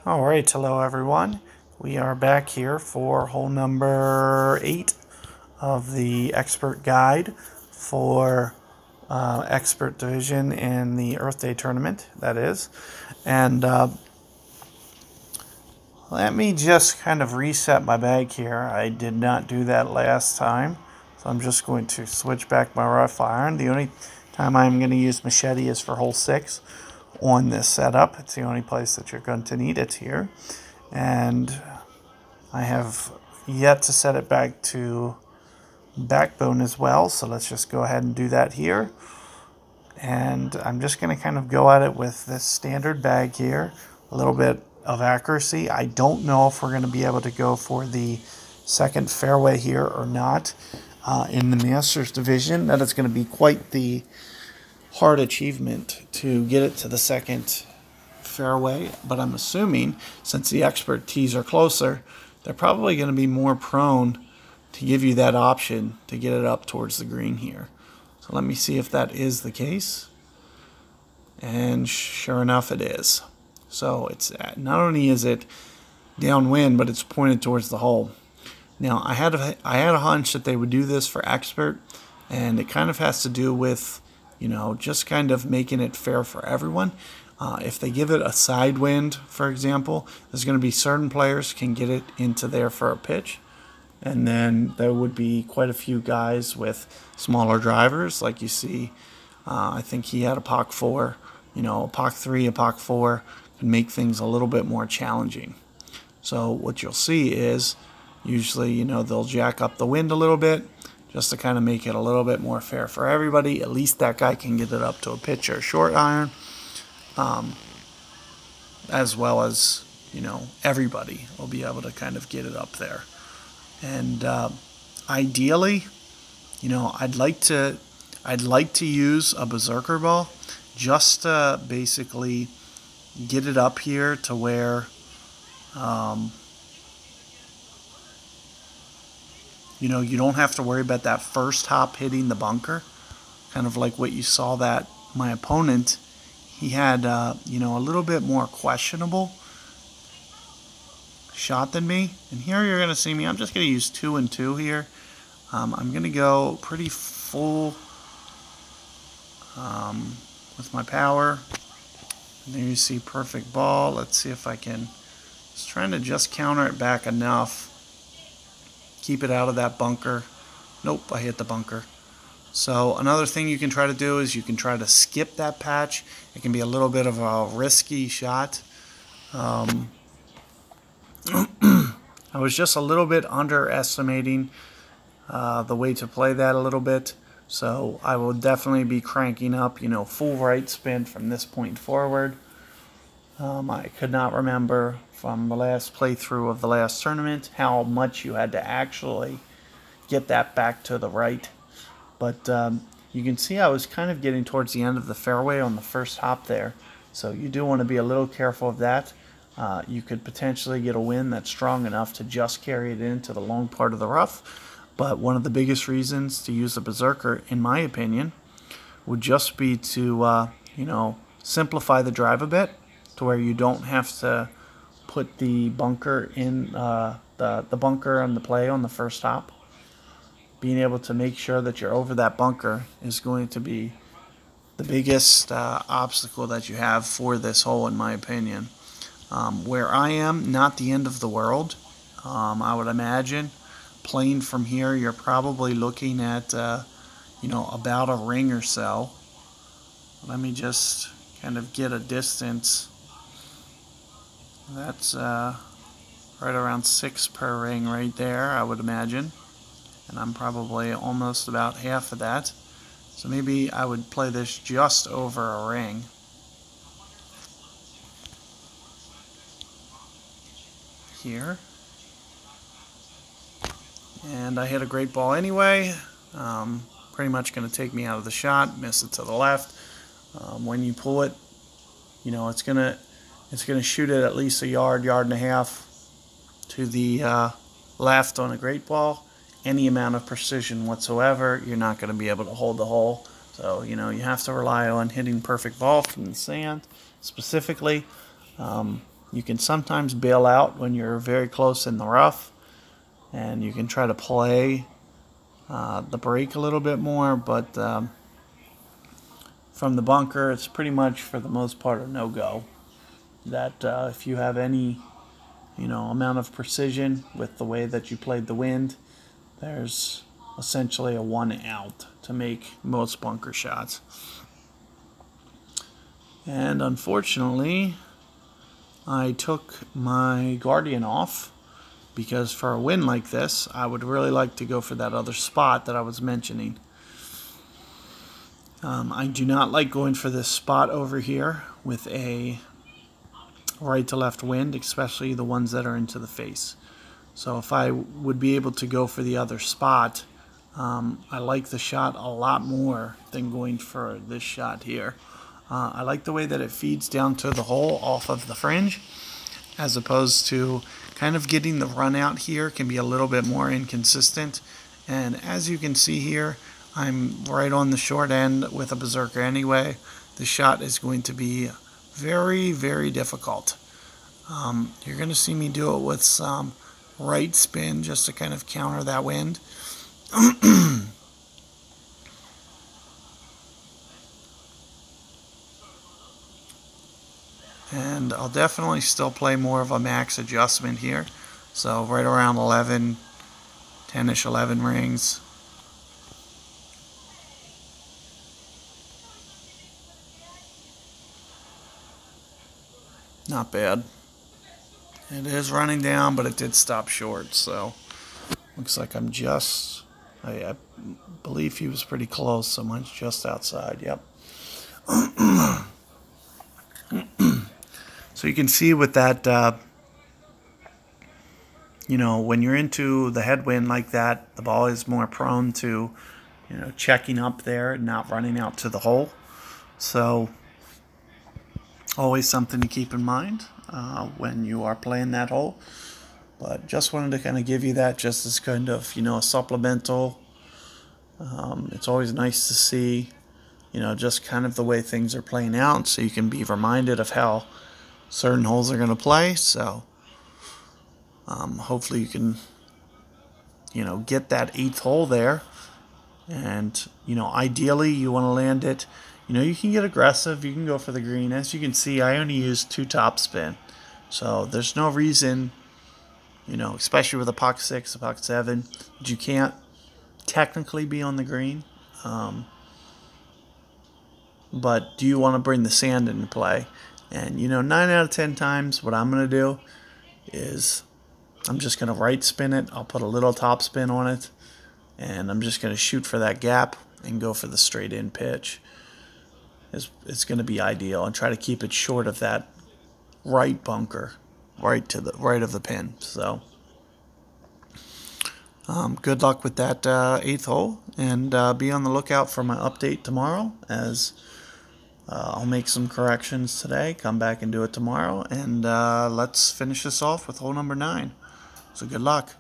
All right, hello everyone. We are back here for hole number 8 of the expert guide for expert division in the Earth Day tournament, that is. And let me just kind of reset my bag here. I did not do that last time, so I'm just going to switch back my rough iron. The only time I'm going to use machete is for hole 6 on this setup. It's the only place that you're going to need it here. And I have yet to set it back to backbone as well, so let's just go ahead and do that here. And I'm just going to kind of go at it with this standard bag here, a little bit of accuracy. I don't know if we're going to be able to go for the second fairway here or not in the Masters division. That is going to be quite the hard achievement to get it to the second fairway, but I'm assuming since the expert tees are closer, they're probably going to be more prone to give you that option to get it up towards the green here. So let me see if that is the case. And sure enough, it is. So it's not only is it downwind, but it's pointed towards the hole. Now I had a hunch that they would do this for expert, and it kind of has to do with, just kind of making it fair for everyone. If they give it a side wind, for example, there's going to be certain players can get it into there for a pitch. And then there would be quite a few guys with smaller drivers, like you see. I think he had a POC 4, a POC 3, a POC 4, can make things a little bit more challenging. So what you'll see is usually, they'll jack up the wind a little bit just to kind of make it a little bit more fair for everybody. At least that guy can get it up to a pitch or a short iron. As well as, everybody will be able to kind of get it up there. And ideally, I'd like to use a berserker ball just to basically get it up here to where you don't have to worry about that first hop hitting the bunker, kind of like what you saw that my opponent, he had a little bit more questionable shot than me. And here you're going to see me, I'm just going to use 2 and 2 here. I'm going to go pretty full with my power. And there you see perfect ball. Let's see if I can, just trying to just counter it back enough. Keep it out of that bunker. Nope, I hit the bunker. So another thing you can try to do is you can try to skip that patch. It can be a little bit of a risky shot. I was just a little bit underestimating the way to play that a little bit. So I will definitely be cranking up, full right spin from this point forward. I could not remember from the last playthrough of the last tournament how much you had to actually get that back to the right. But you can see I was kind of getting towards the end of the fairway on the first hop there. So you do want to be a little careful of that. You could potentially get a wind that's strong enough to just carry it into the long part of the rough. But one of the biggest reasons to use a berserker, in my opinion, would just be to, simplify the drive a bit to where you don't have to put the bunker in, the bunker on the play on the first hop. Being able to make sure that you're over that bunker is going to be the biggest obstacle that you have for this hole, in my opinion. Where I am, not the end of the world. I would imagine playing from here, you're probably looking at, about a ring or so. Let me just kind of get a distance. That's right around 6 per ring right there, I would imagine. And I'm probably almost about half of that. So maybe I would play this just over a ring. Here. And I hit a great ball anyway. Pretty much going to take me out of the shot, miss it to the left. When you pull it, it's going to shoot it at least a yard and a half to the left on a great ball. Any amount of precision whatsoever, you're not going to be able to hold the hole. So, you have to rely on hitting perfect ball from the sand specifically. You can sometimes bail out when you're very close in the rough, and you can try to play the break a little bit more, but from the bunker, it's pretty much for the most part a no-go. That if you have any amount of precision with the way that you played the wind, there's essentially a 1 out to make most bunker shots. And unfortunately, I took my Guardian off because for a wind like this, I would really like to go for that other spot that I was mentioning. I do not like going for this spot over here with a right to left wind, especially the ones that are into the face. So if I would be able to go for the other spot, I like the shot a lot more than going for this shot here. I like the way that it feeds down to the hole off of the fringe, as opposed to kind of getting the run out here can be a little bit more inconsistent. And as you can see here, I'm right on the short end with a Berserker anyway. The shot is going to be very, very difficult. You're going to see me do it with some right spin just to kind of counter that wind. And I'll definitely still play more of a max adjustment here. So right around 11, 10-ish 11 rings. Not bad. It is running down, but it did stop short, so looks like I'm just, I believe he was pretty close, so mine's just outside, yep. So you can see with that, when you're into the headwind like that, the ball is more prone to, checking up there and not running out to the hole. So always something to keep in mind when you are playing that hole. But just wanted to kind of give you that just as kind of, a supplemental. It's always nice to see, just kind of the way things are playing out, so you can be reminded of how certain holes are going to play. So hopefully you can, get that 8th hole there. And, ideally you want to land it. You can get aggressive. You can go for the green. As you can see, I only used 2 topspin. So there's no reason, especially with a pocket 6, a pocket 7, that you can't technically be on the green. But do you want to bring the sand into play? And, 9 out of 10 times what I'm going to do is I'm just going to right spin it. I'll put a little top spin on it. And I'm just going to shoot for that gap and go for the straight in pitch. It's going to be ideal, and try to keep it short of that right bunker, right to the right of the pin. So good luck with that 8th hole, and be on the lookout for my update tomorrow, as I'll make some corrections today, come back and do it tomorrow, and let's finish this off with hole number 9. So good luck.